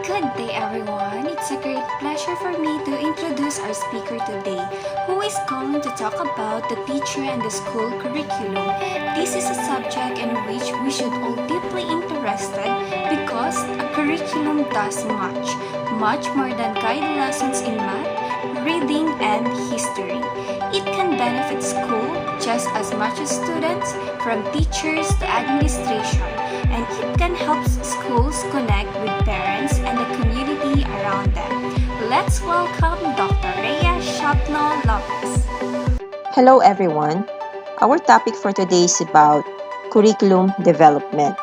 Good day, everyone. It's a great pleasure for me to introduce our speaker today, who is going to talk about the teacher and the school curriculum. This is a subject in which we should all deeply interested because a curriculum does much more than guide lessons in math, reading, and history. It can benefit school just as much as students, from teachers to administration, and it can help schools connect with parents and the community around them. Let's welcome Dr. Rhea Shapno Lopez. Hello everyone. Our topic for today is about curriculum development.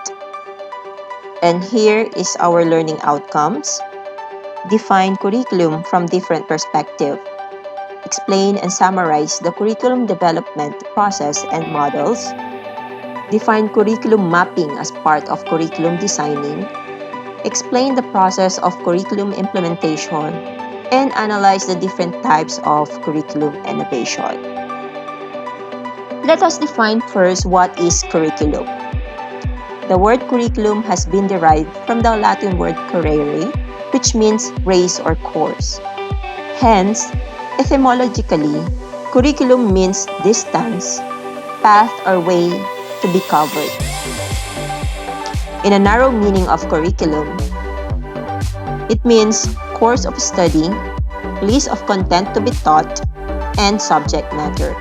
And here is our learning outcomes. Define curriculum from different perspectives. Explain and summarize the curriculum development process and models. Define curriculum mapping as part of curriculum designing. Explain the process of curriculum implementation and analyze the different types of curriculum innovation. Let us define first what is curriculum. The word curriculum has been derived from the Latin word currere, which means race or course. Hence, etymologically, curriculum means distance, path or way to be covered. In a narrow meaning of curriculum, it means course of study, list of content to be taught, and subject matter.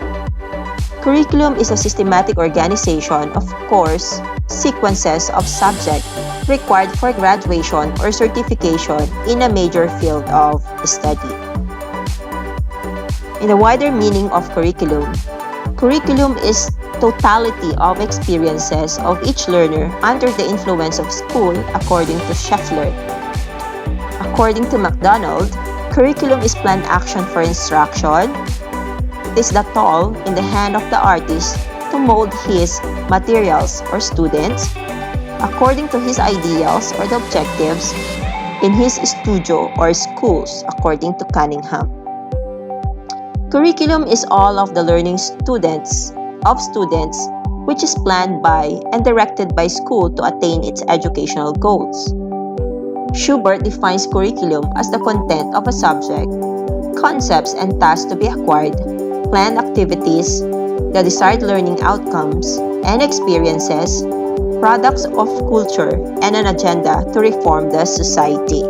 Curriculum is a systematic organization of course sequences of subject required for graduation or certification in a major field of study. In the wider meaning of curriculum, curriculum is totality of experiences of each learner under the influence of school, according to Scheffler. According to MacDonald, curriculum is planned action for instruction. It is the tool in the hand of the artist to mold his materials or students according to his ideals or the objectives in his studio or schools, according to Cunningham. Curriculum is all of the learning students, which is planned by and directed by school to attain its educational goals. Schubert defines curriculum as the content of a subject, concepts and tasks to be acquired, planned activities, the desired learning outcomes and experiences, products of culture, and an agenda to reform the society.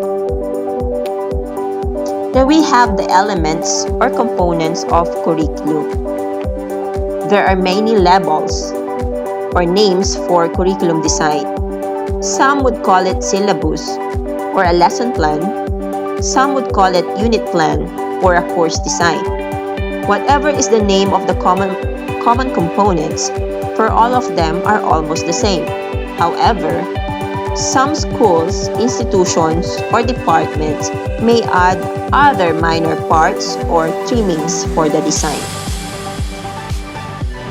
Then we have the elements or components of curriculum. There are many levels or names for curriculum design. Some would call it syllabus or a lesson plan. Some would call it unit plan or a course design. Whatever is the name of the common components, for all of them are almost the same. However, some schools, institutions, or departments may add other minor parts or trimmings for the design.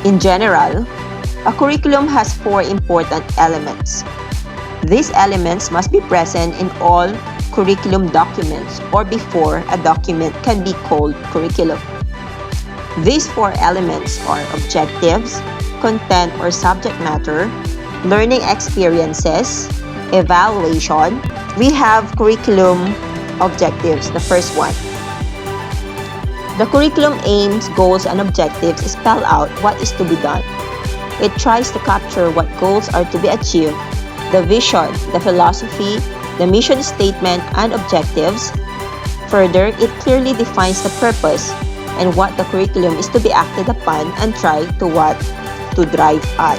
In general, a curriculum has 4 important elements. These elements must be present in all curriculum documents or before a document can be called curriculum. These 4 elements are objectives, content or subject matter, learning experiences, evaluation. We have curriculum objectives, the first one. The curriculum aims, goals, and objectives spell out what is to be done. It tries to capture what goals are to be achieved, the vision, the philosophy, the mission statement, and objectives. Further, it clearly defines the purpose and what the curriculum is to be acted upon and try to drive at.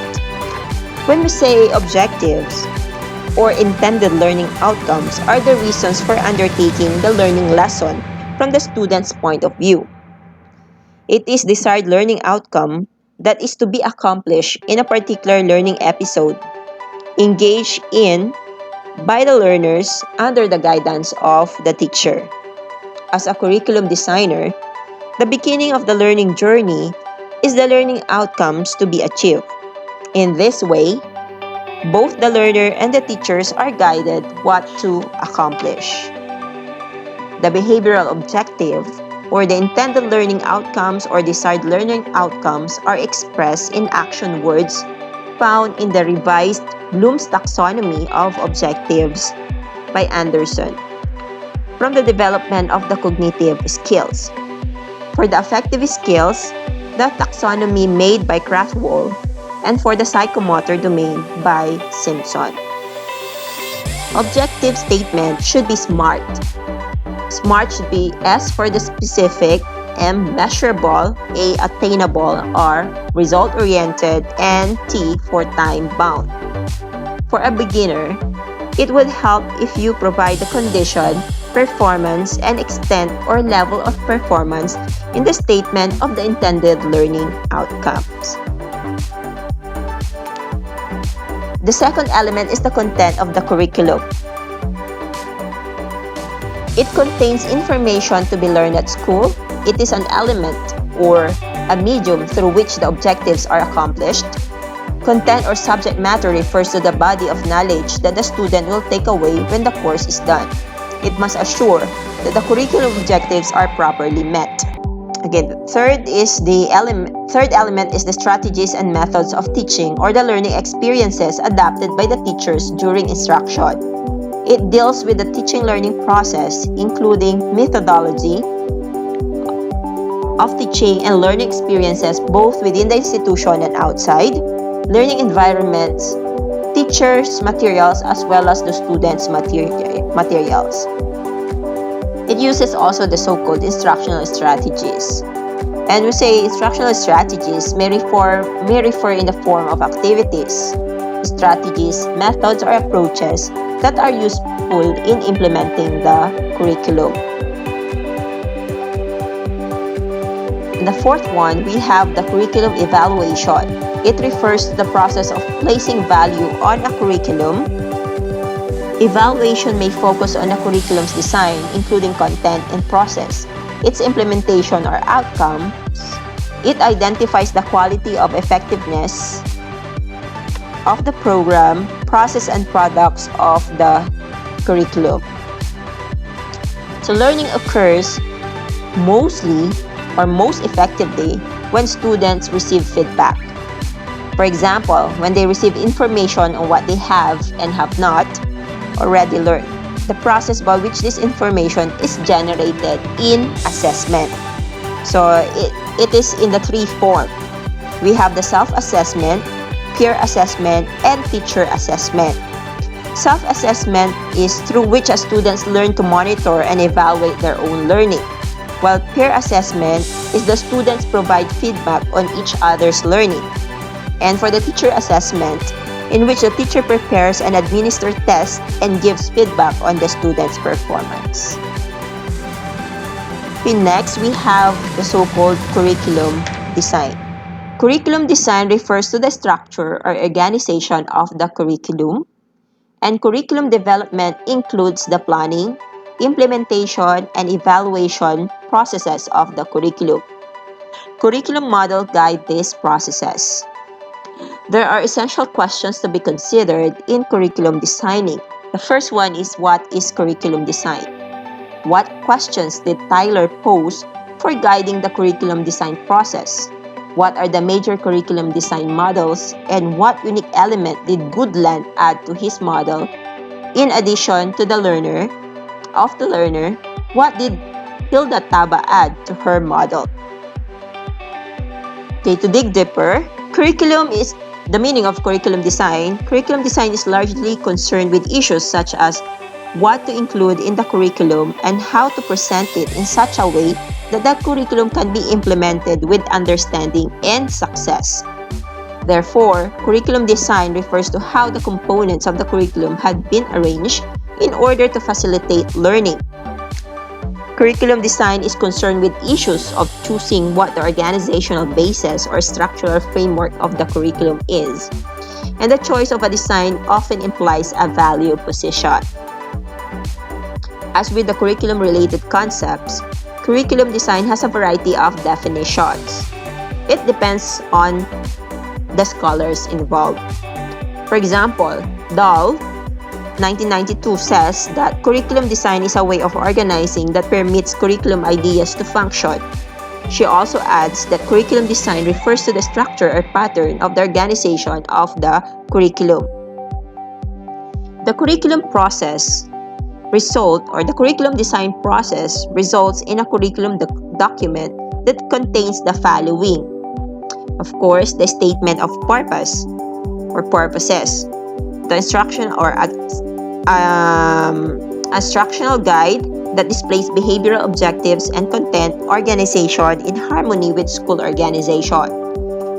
When we say objectives or intended learning outcomes are the reasons for undertaking the learning lesson from the student's point of view. It is desired learning outcome that is to be accomplished in a particular learning episode, engaged in by the learners under the guidance of the teacher. As a curriculum designer, the beginning of the learning journey is the learning outcomes to be achieved. In this way, both the learner and the teachers are guided what to accomplish. The behavioral objective or the intended learning outcomes or desired learning outcomes are expressed in action words found in the revised Bloom's taxonomy of objectives by Anderson. from the development of the cognitive skills. For the affective skills, the taxonomy made by Krathwohl, and for the psychomotor domain by Simpson. Objective statement should be SMART. SMART should be S for the specific, M measurable, A attainable, R result-oriented, and T for time-bound. For a beginner, it would help if you provide the condition, performance, and extent or level of performance in the statement of the intended learning outcomes. The second element is the content of the curriculum. It contains information to be learned at school. It is an element or a medium through which the objectives are accomplished. Content or subject matter refers to the body of knowledge that the student will take away when the course is done. It must assure that the curriculum objectives are properly met. Again, third element is the strategies and methods of teaching or the learning experiences adapted by the teachers during instruction. It deals with the teaching-learning process, including methodology of teaching and learning experiences both within the institution and outside, learning environments, teachers' materials, as well as the students' materials. It uses also the so-called instructional strategies. And we say instructional strategies may refer in the form of activities, strategies, methods, or approaches that are useful in implementing the curriculum. In the fourth one, we have the curriculum evaluation. It refers to the process of placing value on a curriculum. Evaluation may focus on a curriculum's design, including content and process, its implementation or outcomes. It identifies the quality of effectiveness of the program, process, and products of the curriculum. So learning occurs mostly or most effectively when students receive feedback. For example, when they receive information on what they have and have not already learned, the process by which this information is generated in assessment. So it is in the three forms. We have the self-assessment, peer assessment, and teacher assessment. Self-assessment is through which students learn to monitor and evaluate their own learning, while peer assessment is the students provide feedback on each other's learning. And for the teacher assessment, in which the teacher prepares and administers tests and gives feedback on the student's performance. Next, we have the so-called curriculum design. Curriculum design refers to the structure or organization of the curriculum, and curriculum development includes the planning, implementation, and evaluation processes of the curriculum. Curriculum model guide these processes. There are essential questions to be considered in curriculum designing. The first one is, what is curriculum design? What questions did Tyler pose for guiding the curriculum design process? What are the major curriculum design models, and what unique element did Goodland add to his model? In addition to the learner, what did Hilda Taba add to her model? Okay, to dig deeper, the meaning of curriculum design. Curriculum design is largely concerned with issues such as what to include in the curriculum and how to present it in such a way that the curriculum can be implemented with understanding and success. Therefore, curriculum design refers to how the components of the curriculum had been arranged in order to facilitate learning. Curriculum design is concerned with issues of choosing what the organizational basis or structural framework of the curriculum is, and the choice of a design often implies a value position. As with the curriculum-related concepts, curriculum design has a variety of definitions. It depends on the scholars involved. For example, Dahl, 1992 says that curriculum design is a way of organizing that permits curriculum ideas to function. She also adds that curriculum design refers to the structure or pattern of the organization of the curriculum. The curriculum process result or the curriculum design process results in a curriculum document that contains the following. Of course, the statement of purpose or purposes, the instructional guide that displays behavioral objectives and content organization in harmony with school organization,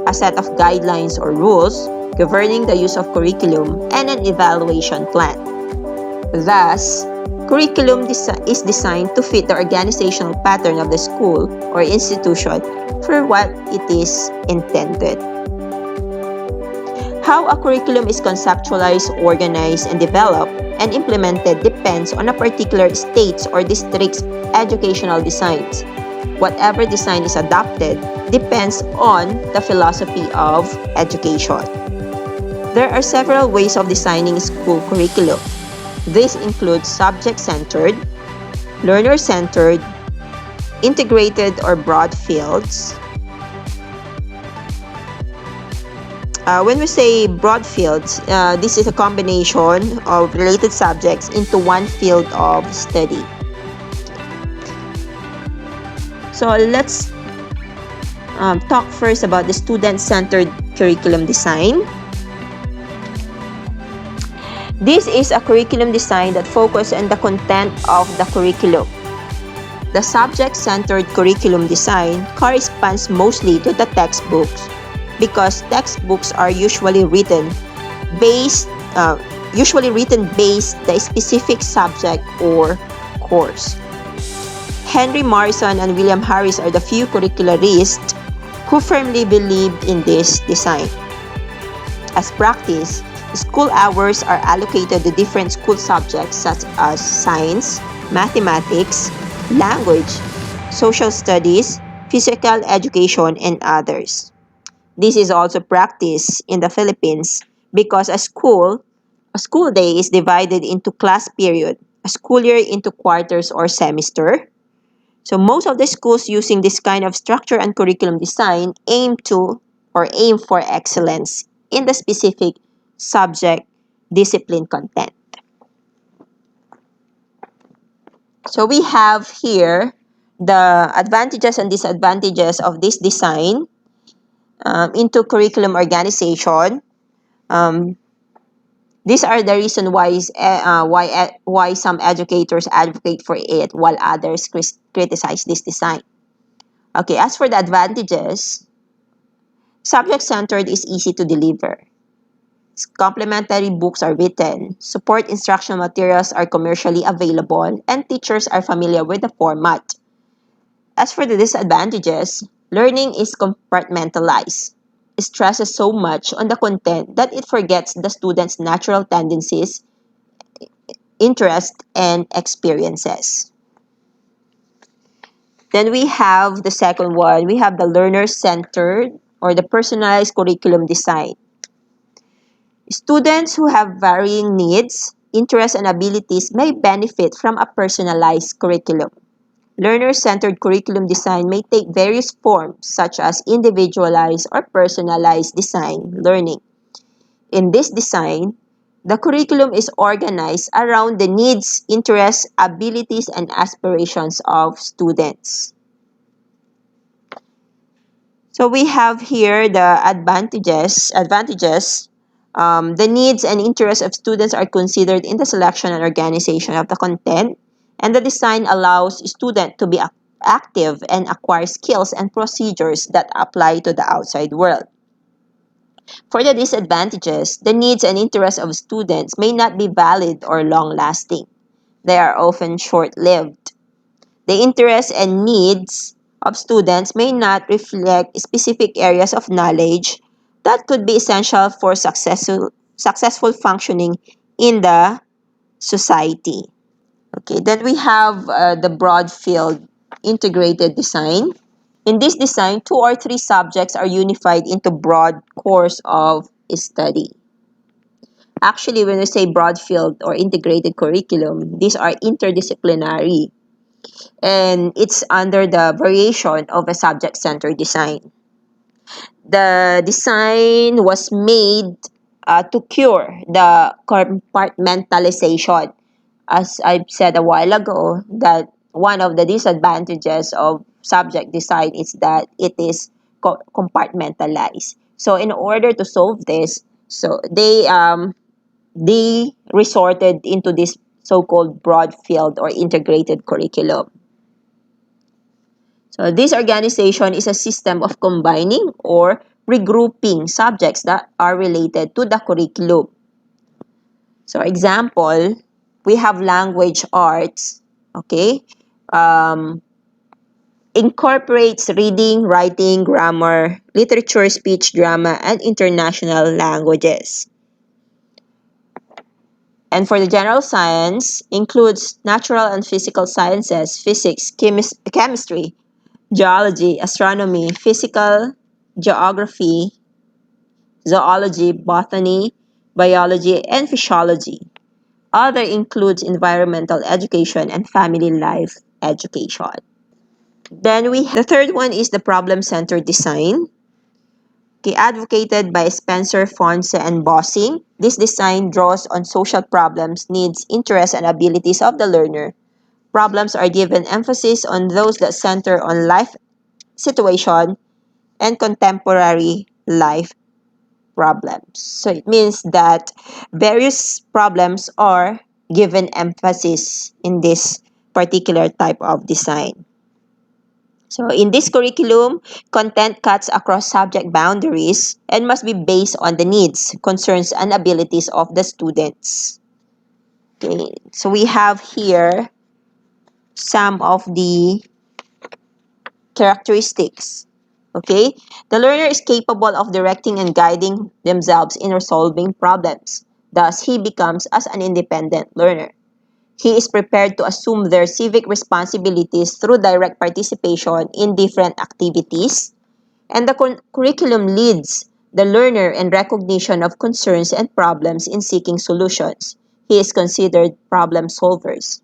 a set of guidelines or rules governing the use of curriculum, and an evaluation plan. Thus, curriculum is designed to fit the organizational pattern of the school or institution for what it is intended. How a curriculum is conceptualized, organized, and developed and implemented depends on a particular state's or district's educational designs. Whatever design is adopted depends on the philosophy of education. There are several ways of designing school curriculum. This includes subject-centered, learner-centered, integrated or broad fields. When we say broad fields, this is a combination of related subjects into one field of study. So let's talk first about the student-centered curriculum design. This is a curriculum design that focuses on the content of the curriculum. The subject-centered curriculum design corresponds mostly to the textbooks because textbooks are usually written based the specific subject or course. Henry Morrison and William Harris are the few curricularists who firmly believed in this design. As practice, school hours are allocated to different school subjects such as science, mathematics, language, social studies, physical education, and others. This is also practiced in the Philippines because a school day is divided into class period, a school year into quarters or semester. So most of the schools using this kind of structure and curriculum design aim for excellence in the specific subject discipline content. So we have here the advantages and disadvantages of this design into curriculum organization. These are the reason why some educators advocate for it while others criticize this design. Okay, as for the advantages, subject-centered is easy to deliver. Complementary books are written, support instructional materials are commercially available, and teachers are familiar with the format. As for the disadvantages, learning is compartmentalized. It stresses so much on the content that it forgets the student's natural tendencies, interests, and experiences. Then we have the second one. We have the learner-centered or the personalized curriculum design. Students who have varying needs, interests, and abilities may benefit from a personalized curriculum. Learner-centered curriculum design may take various forms such as individualized or personalized design learning. In this design, the curriculum is organized around the needs, interests, abilities, and aspirations of students. So we have here the advantages. The needs and interests of students are considered in the selection and organization of the content, and the design allows students to be active and acquire skills and procedures that apply to the outside world. For the disadvantages, the needs and interests of students may not be valid or long-lasting. They are often short-lived. The interests and needs of students may not reflect specific areas of knowledge that could be essential for successful functioning in the society. Okay, then we have the broad field integrated design. In this design, 2 or 3 subjects are unified into broad course of study. Actually, when we say broad field or integrated curriculum, these are interdisciplinary and it's under the variation of a subject-centered design. The design was made to cure the compartmentalization as I've said a while ago, that one of the disadvantages of subject design is that it is compartmentalized. So in order to solve this, so they resorted into this so-called broad field or integrated curriculum. So this organization is a system of combining or regrouping subjects that are related to the curriculum. So example, we have language arts, okay? Um, Incorporates reading, writing, grammar, literature, speech, drama, and international languages. And for the general science, includes natural and physical sciences, physics, chemistry, geology, astronomy, physical, geography, zoology, botany, biology, and physiology. Other includes environmental education and family life education. Then the third one is the problem-centered design. Okay, advocated by Spencer, Fonse, and Bossing. This design draws on social problems, needs, interests, and abilities of the learner. Problems are given emphasis on those that center on life situation and contemporary life problems. So it means that various problems are given emphasis in this particular type of design. So in this curriculum, content cuts across subject boundaries and must be based on the needs, concerns, and abilities of the students. Okay, so we have here some of the characteristics. Okay, the learner is capable of directing and guiding themselves in resolving problems. Thus, he becomes as an independent learner. He is prepared to assume their civic responsibilities through direct participation in different activities, and the curriculum leads the learner in recognition of concerns and problems in seeking solutions. He is considered problem solvers.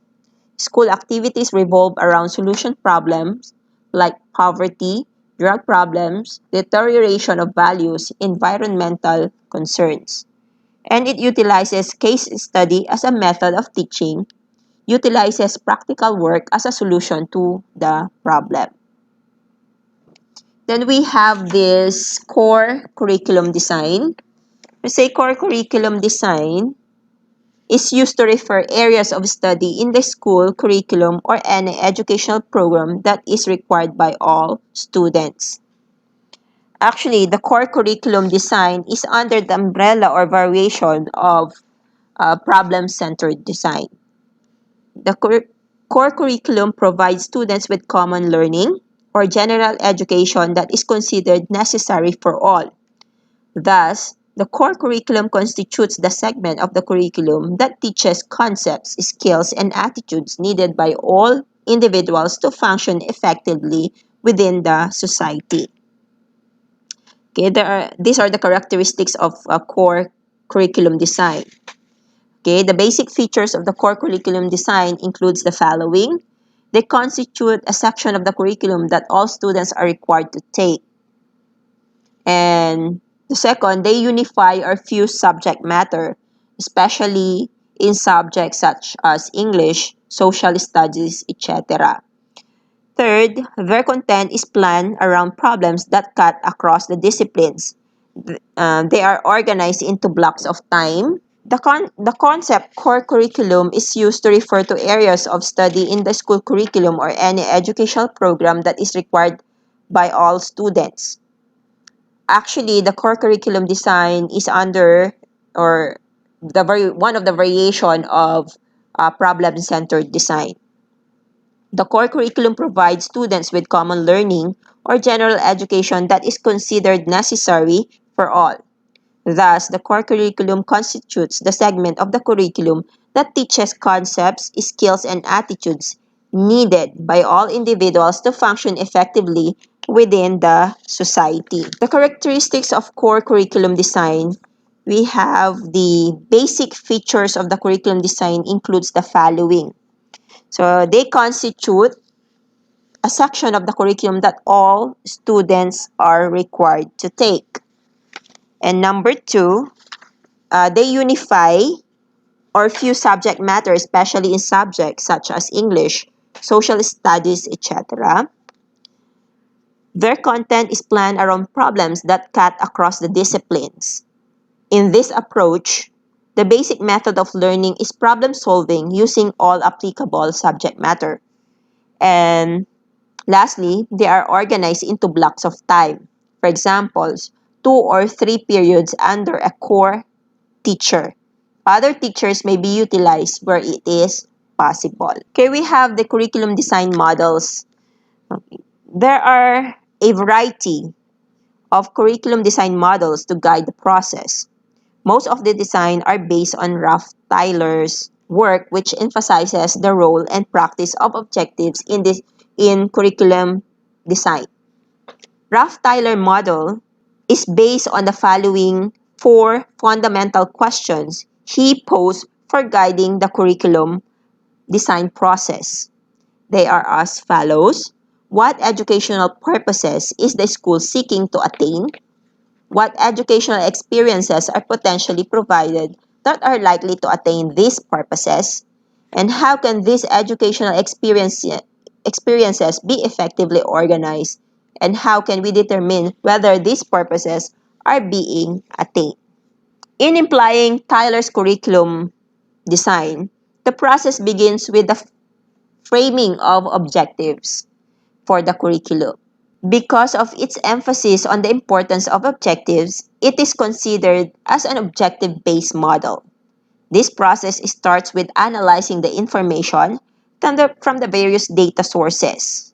School activities revolve around solution problems like poverty, drug problems, deterioration of values, environmental concerns. And it utilizes case study as a method of teaching, utilizes practical work as a solution to the problem. Then we have this core curriculum design. We say core curriculum design is used to refer areas of study in the school curriculum or any educational program that is required by all students. Actually, the core curriculum design is under the umbrella or variation of problem-centered design. The core curriculum provides students with common learning or general education that is considered necessary for all. Thus, the core curriculum constitutes the segment of the curriculum that teaches concepts, skills, and attitudes needed by all individuals to function effectively within the society. Okay, these are the characteristics of a core curriculum design. Okay, the basic features of the core curriculum design includes the following. They constitute a section of the curriculum that all students are required to take. And the second, they unify or fuse subject matter, especially in subjects such as English, social studies, etc. Third, their content is planned around problems that cut across the disciplines. They are organized into blocks of time. The concept core curriculum is used to refer to areas of study in the school curriculum or any educational program that is required by all students. Actually, the core curriculum design is under or one of the variation of problem-centered design. The core curriculum provides students with common learning or general education that is considered necessary for all. Thus, the core curriculum constitutes the segment of the curriculum that teaches concepts, skills, and attitudes needed by all individuals to function effectively within the society. The characteristics of core curriculum design, we have the basic features of the curriculum design includes the following. So they constitute a section of the curriculum that all students are required to take. And number two, they unify or few subject matter, especially in subjects such as English, social studies, etc. Their content is planned around problems that cut across the disciplines. In this approach, the basic method of learning is problem solving using all applicable subject matter. And lastly, they are organized into blocks of time. For example, 2 or 3 periods under a core teacher. Other teachers may be utilized where it is possible. Here we have the curriculum design models. There are a variety of curriculum design models to guide the process. Most of the design are based on Ralph Tyler's work, which emphasizes the role and practice of objectives in curriculum design. Ralph Tyler model is based on the following 4 fundamental questions he posed for guiding the curriculum design process. They are as follows. What educational purposes is the school seeking to attain? What educational experiences are potentially provided that are likely to attain these purposes? And how can these educational experiences be effectively organized? And how can we determine whether these purposes are being attained? In implying Tyler's curriculum design, the process begins with the framing of objectives for the curriculum. Because of its emphasis on the importance of objectives, it is considered as an objective-based model. This process starts with analyzing the information from the various data sources.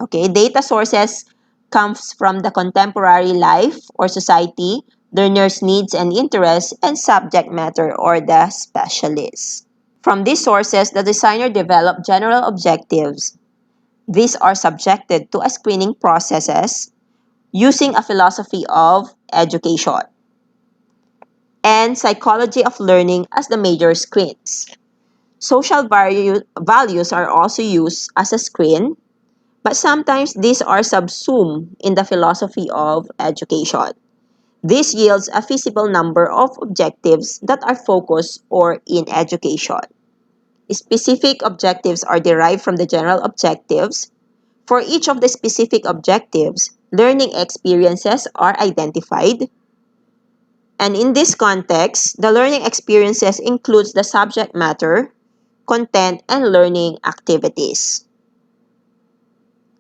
Okay, data sources comes from the contemporary life or society, learners' needs and interests, and subject matter or the specialists. From these sources, the designer developed general objectives. These are subjected to a screening processes using a philosophy of education and psychology of learning as the major screens. Social values are also used as a screen, but sometimes these are subsumed in the philosophy of education. This yields a feasible number of objectives that are focused or in education. Specific objectives are derived from the general objectives. For each of the specific objectives, learning experiences are identified. And in this context, the learning experiences includes the subject matter, content, and learning activities.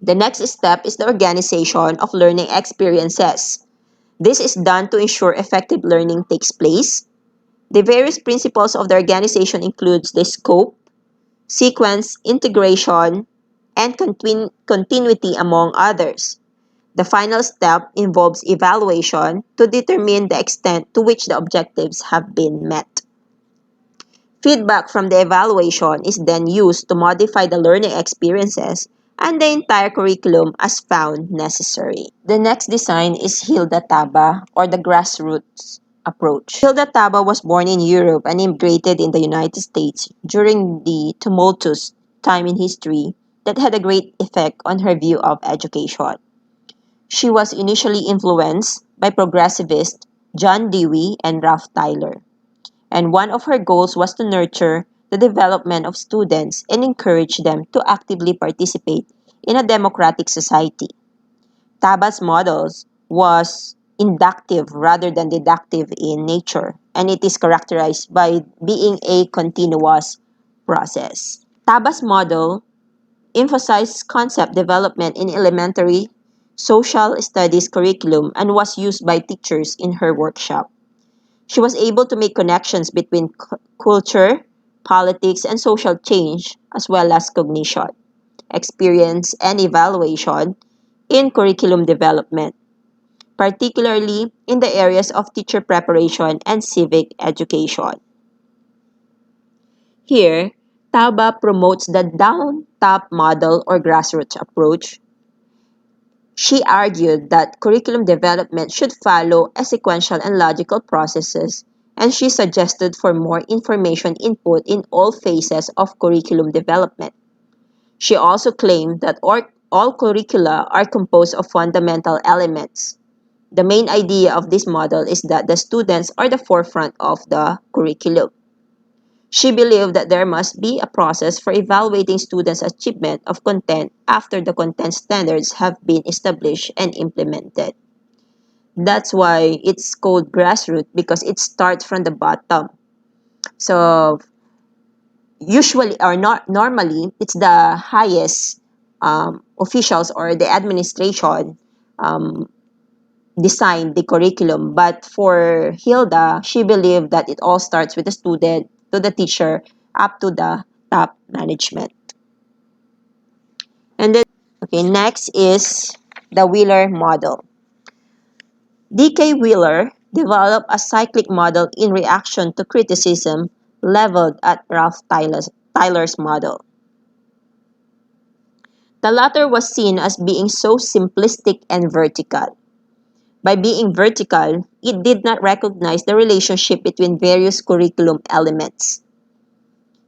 The next step is the organization of learning experiences. This is done to ensure effective learning takes place. The various principles of the organization includes the scope, sequence, integration, and continuity among others. The final step involves evaluation to determine the extent to which the objectives have been met. Feedback from the evaluation is then used to modify the learning experiences and the entire curriculum as found necessary. The next design is Hilda Taba, or the grassroots approach. Hilda Taba was born in Europe and immigrated in the United States during the tumultuous time in history that had a great effect on her view of education. She was initially influenced by progressivists John Dewey and Ralph Tyler, and one of her goals was to nurture the development of students and encourage them to actively participate in a democratic society. Taba's models was inductive rather than deductive in nature, and it is characterized by being a continuous process. Taba's model emphasized concept development in elementary social studies curriculum and was used by teachers in her workshop. She was able to make connections between culture, politics, and social change, as well as cognition, experience, and evaluation in curriculum development, particularly in the areas of teacher preparation and civic education. Here, Tauba promotes the down-top model or grassroots approach. She argued that curriculum development should follow a sequential and logical processes, and she suggested for more information input in all phases of curriculum development. She also claimed that all curricula are composed of fundamental elements. The main idea of this model is that the students are the forefront of the curriculum. She believed that there must be a process for evaluating students' achievement of content after the content standards have been established and implemented. That's why it's called grassroots because it starts from the bottom. So usually or not normally, it's the highest officials or the administration um, design the curriculum. But for Hilda, she believed that it all starts with the student to the teacher up to the top management. And then, okay, next is the Wheeler model. D.K. Wheeler developed a cyclic model in reaction to criticism leveled at Tyler's model. The latter was seen as being so simplistic and vertical. By being vertical, it did not recognize the relationship between various curriculum elements.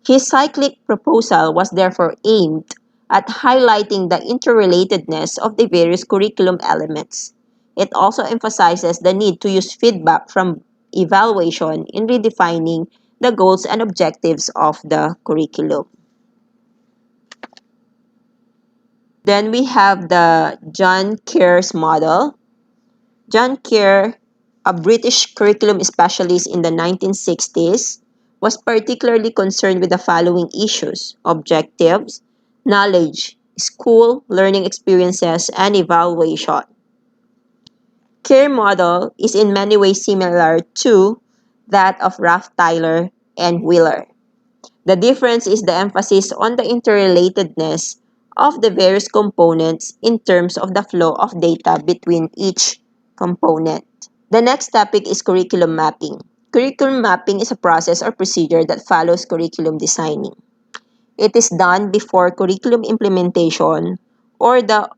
His cyclic proposal was therefore aimed at highlighting the interrelatedness of the various curriculum elements. It also emphasizes the need to use feedback from evaluation in redefining the goals and objectives of the curriculum. Then we have the John Kerr's model. John Kerr, a British curriculum specialist in the 1960s, was particularly concerned with the following issues: objectives, knowledge, school, learning experiences, and evaluation. Kerr model is in many ways similar to that of Ralph Tyler and Wheeler. The difference is the emphasis on the interrelatedness of the various components in terms of the flow of data between each component. The next topic is curriculum mapping. Curriculum mapping is a process or procedure that follows curriculum designing. It is done before curriculum implementation or the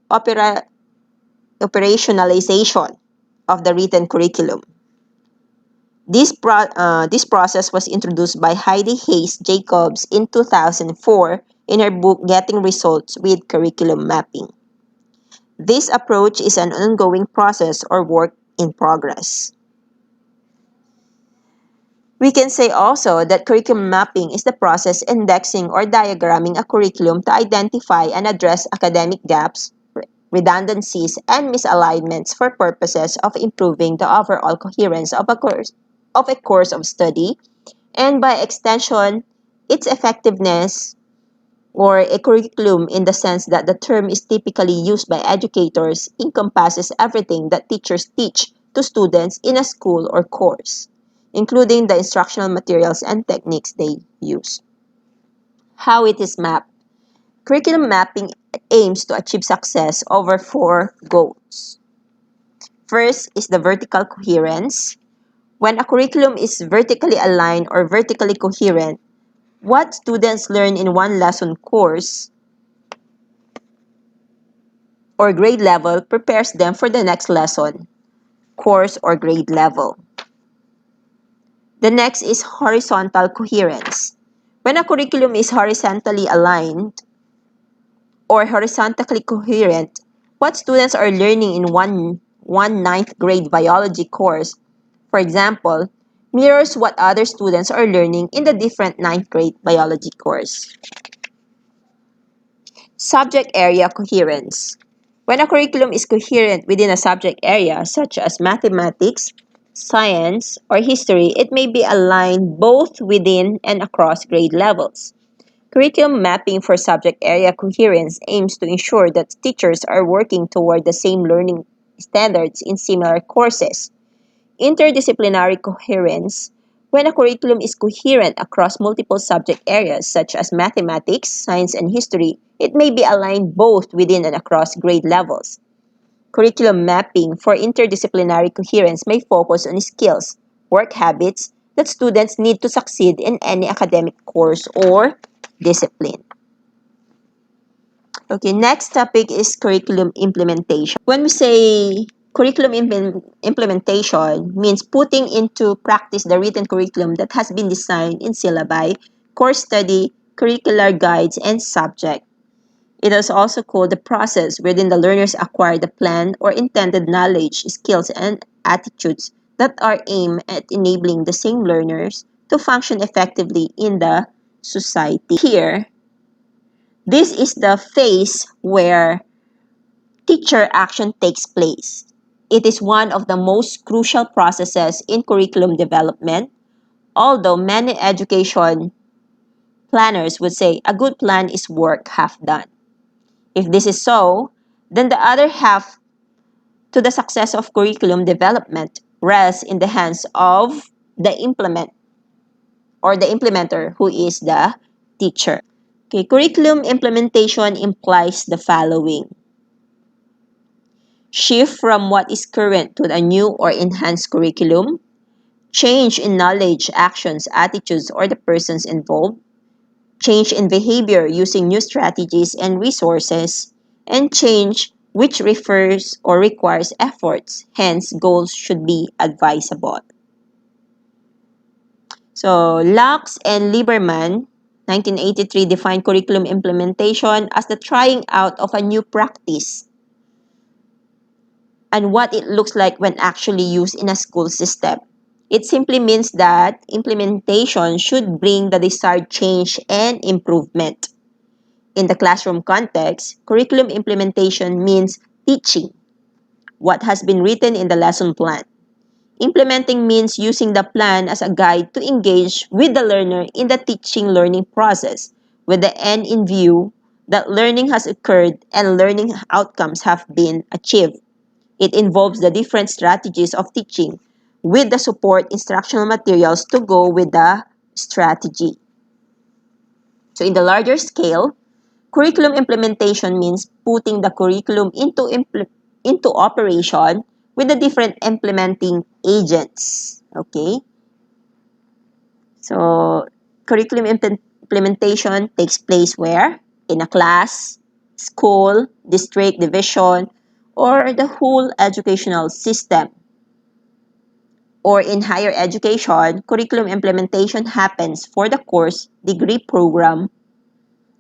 operationalization of the written curriculum. This process was introduced by Heidi Hayes Jacobs in 2004 in her book Getting Results with Curriculum Mapping. This approach is an ongoing process or work in progress. We can say also that curriculum mapping is the process indexing or diagramming a curriculum to identify and address academic gaps, redundancies, and misalignments for purposes of improving the overall coherence of a course of study, and by extension, its effectiveness, or a curriculum in the sense that the term is typically used by educators, encompasses everything that teachers teach to students in a school or course, including the instructional materials and techniques they use. How it is mapped. Curriculum mapping aims to achieve success over four goals. First is the vertical coherence. When a curriculum is vertically aligned or vertically coherent, what students learn in one lesson course or grade level prepares them for the next lesson, course or grade level. The next is horizontal coherence. When a curriculum is horizontally aligned or horizontally coherent, what students are learning in one ninth grade biology course, for example, mirrors what other students are learning in the different ninth grade biology course. Subject area coherence. When a curriculum is coherent within a subject area, such as mathematics, science, or history, it may be aligned both within and across grade levels. Curriculum mapping for subject area coherence aims to ensure that teachers are working toward the same learning standards in similar courses. Interdisciplinary coherence. When a curriculum is coherent across multiple subject areas such as mathematics, science, and history, it may be aligned both within and across grade levels. Curriculum mapping for interdisciplinary coherence may focus on skills, work habits that students need to succeed in any academic course or discipline. Okay, next topic is curriculum implementation. When we say curriculum implementation means putting into practice the written curriculum that has been designed in syllabi, course study, curricular guides, and subject. It is also called the process wherein the learners acquire the planned or intended knowledge, skills, and attitudes that are aimed at enabling the same learners to function effectively in the society. Here, this is the phase where teacher action takes place. It is one of the most crucial processes in curriculum development, although many education planners would say a good plan is work half done. If this is so, then the other half to the success of curriculum development rests in the hands of the implementer who is the teacher. Okay, curriculum implementation implies the following. Shift from what is current to a new or enhanced curriculum, change in knowledge, actions, attitudes, or the persons involved, change in behavior using new strategies and resources, and change which refers or requires efforts, hence goals should be advisable. So, Lux and Lieberman, 1983, defined curriculum implementation as the trying out of a new practice and what it looks like when actually used in a school system. It simply means that implementation should bring the desired change and improvement. In the classroom context, curriculum implementation means teaching what has been written in the lesson plan. Implementing means using the plan as a guide to engage with the learner in the teaching-learning process with the end in view that learning has occurred and learning outcomes have been achieved. It involves the different strategies of teaching with the support instructional materials to go with the strategy. So in the larger scale, curriculum implementation means putting the curriculum into operation with the different implementing agents. Okay? So, curriculum implementation takes place where? In a class, school, district, division, or the whole educational system. Or in higher education, curriculum implementation happens for the course, degree program,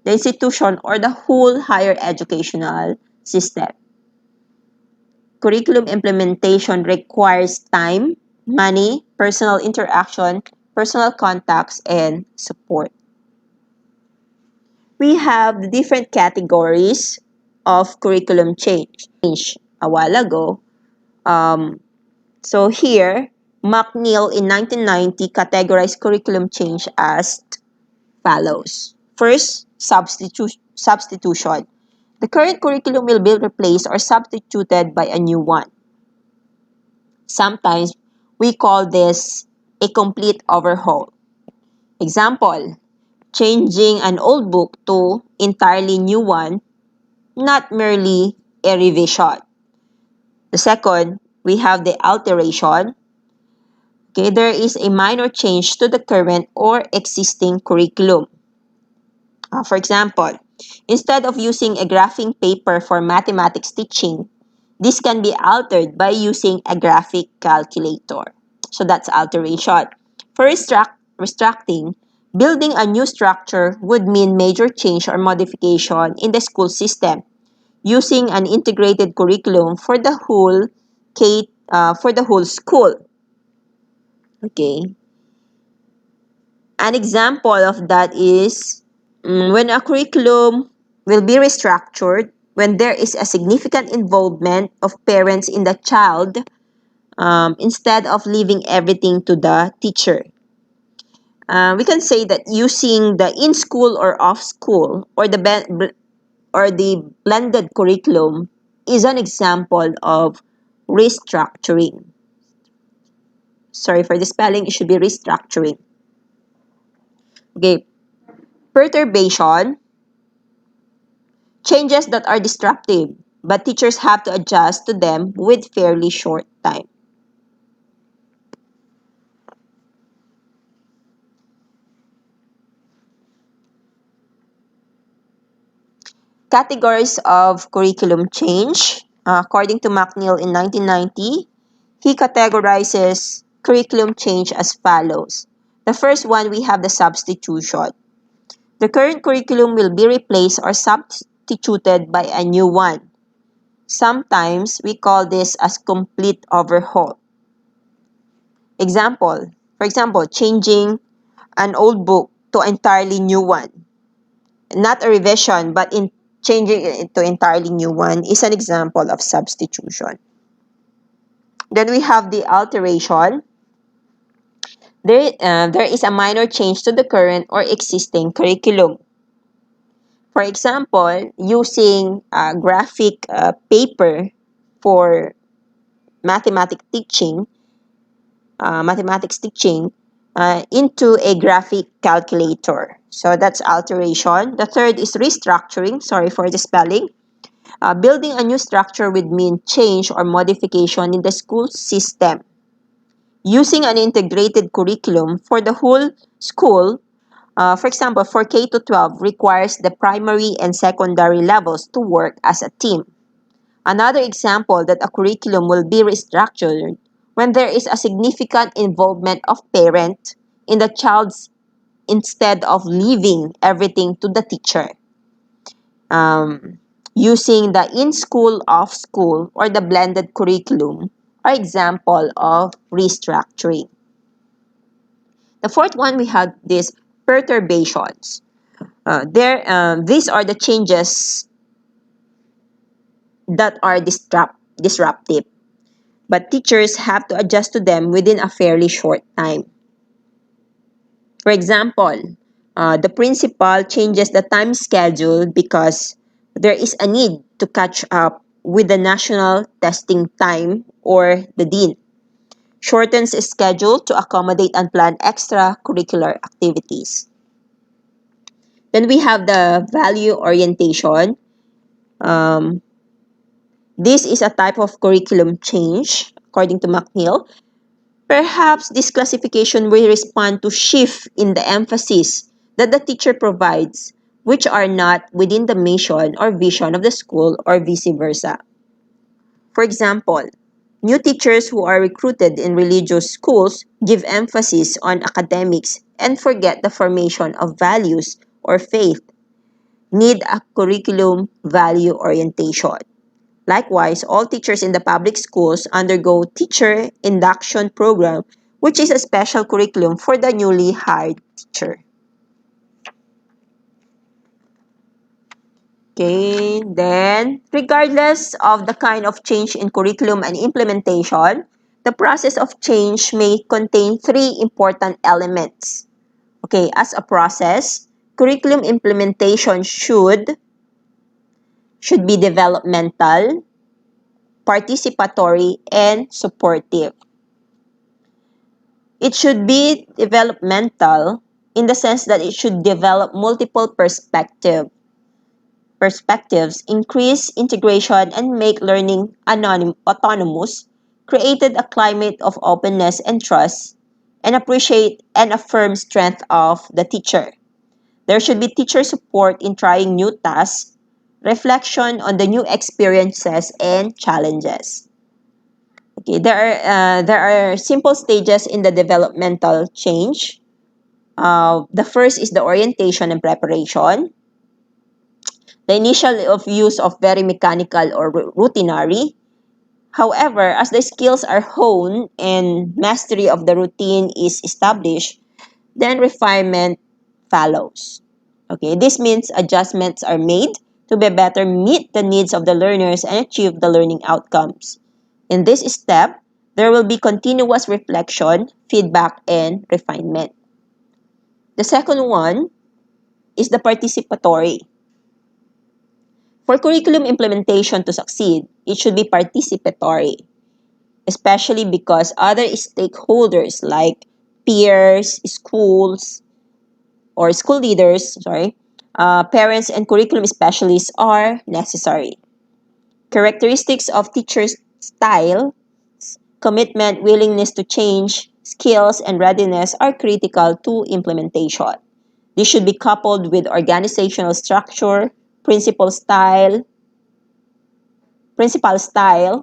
the institution, or the whole higher educational system. Curriculum implementation requires time, money, personal interaction, personal contacts, and support. We have the different categories of curriculum change a while ago. So here, McNeil in 1990 categorized curriculum change as follows. First, substitution. The current curriculum will be replaced or substituted by a new one. Sometimes we call this a complete overhaul. Example, changing an old book to entirely new one, not merely a revision. The second, we have the alteration. Okay, there is a minor change to the current or existing curriculum. For example, instead of using a graphing paper for mathematics teaching, this can be altered by using a graphic calculator. So that's alteration. For restructuring, building a new structure would mean major change or modification in the school system, using an integrated curriculum for the whole school. Okay. An example of that is when a curriculum will be restructured, when there is a significant involvement of parents in the child, instead of leaving everything to the teacher. We can say that using the in-school or off-school or the blended curriculum is an example of restructuring. Sorry for the spelling, it should be restructuring. Okay, perturbation, changes that are disruptive, but teachers have to adjust to them with fairly short time. Categories of curriculum change. According to McNeil in 1990, he categorizes curriculum change as follows. The first one, we have the substitution. The current curriculum will be replaced or substituted by a new one. Sometimes we call this as complete overhaul. For example, changing an old book to an entirely new one. Not a revision, but in changing it to entirely new one is an example of substitution. Then we have the alteration. There is a minor change to the current or existing curriculum. For example, using graphic paper for mathematics teaching into a graphic calculator. So that's alteration. The third is restructuring. Sorry for the spelling. Building a new structure would mean change or modification in the school system. Using an integrated curriculum for the whole school, for example, for K to 12, requires the primary and secondary levels to work as a team. Another example that a curriculum will be restructured when there is a significant involvement of parent in the child's instead of leaving everything to the teacher. Using the in-school, off-school, or the blended curriculum are example of restructuring. The fourth one, we have these perturbations. These are the changes that are disruptive, but teachers have to adjust to them within a fairly short time. For example, the principal changes the time schedule because there is a need to catch up with the national testing time, or the dean shortens his schedule to accommodate unplanned extracurricular activities. Then we have the value orientation. Um, this is a type of curriculum change, according to McNeil. Perhaps this classification will respond to shift in the emphasis that the teacher provides, which are not within the mission or vision of the school, or vice versa. For example, new teachers who are recruited in religious schools give emphasis on academics and forget the formation of values or faith, need a curriculum value orientation. Likewise, all teachers in the public schools undergo teacher induction program, which is a special curriculum for the newly hired teacher. Okay, then regardless of the kind of change in curriculum and implementation, the process of change may contain three important elements. Okay, as a process, curriculum implementation should be developmental, participatory, and supportive. It should be developmental in the sense that it should develop multiple perspectives, increase integration, and make learning autonomous, created a climate of openness and trust, and appreciate and affirm strength of the teacher. There should be teacher support in trying new tasks, reflection on the new experiences and challenges. Okay, there are simple stages in the developmental change. The first is the orientation and preparation. The initial of use of very mechanical or routinary. However, as the skills are honed and mastery of the routine is established, then refinement follows. Okay, this means adjustments are made to be better meet the needs of the learners and achieve the learning outcomes. In this step, there will be continuous reflection, feedback, and refinement. The second one is the participatory. For curriculum implementation to succeed, it should be participatory, especially because other stakeholders like peers, schools, or school leaders, parents, and curriculum specialists are necessary. Characteristics of teachers' style, commitment, willingness to change, skills, and readiness are critical to implementation. This should be coupled with organizational structure, principal style,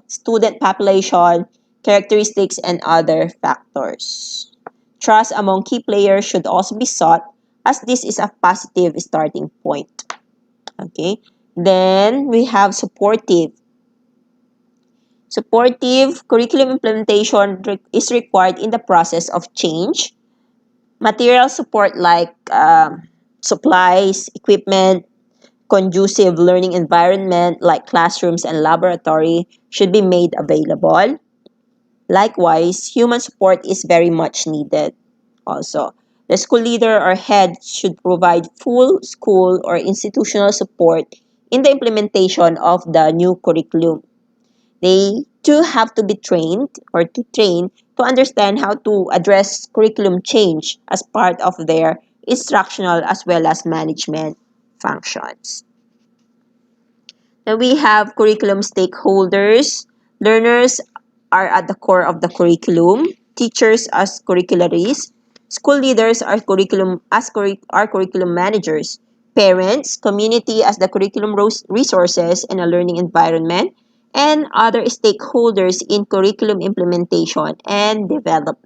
student population, characteristics, and other factors. Trust among key players should also be sought, as this is a positive starting point. Okay. Then we have supportive. Supportive curriculum implementation is required in the process of change. Material support like supplies, equipment, conducive learning environment like classrooms and laboratory should be made available. Likewise, human support is very much needed also. The school leader or head should provide full school or institutional support in the implementation of the new curriculum. They too have to be trained or to train to understand how to address curriculum change as part of their instructional as well as management functions. Then we have curriculum stakeholders. Learners are at the core of the curriculum. Teachers as curricularies. School leaders are curriculum managers. Parents, community as the curriculum resources and a learning environment, and other stakeholders in curriculum implementation and development.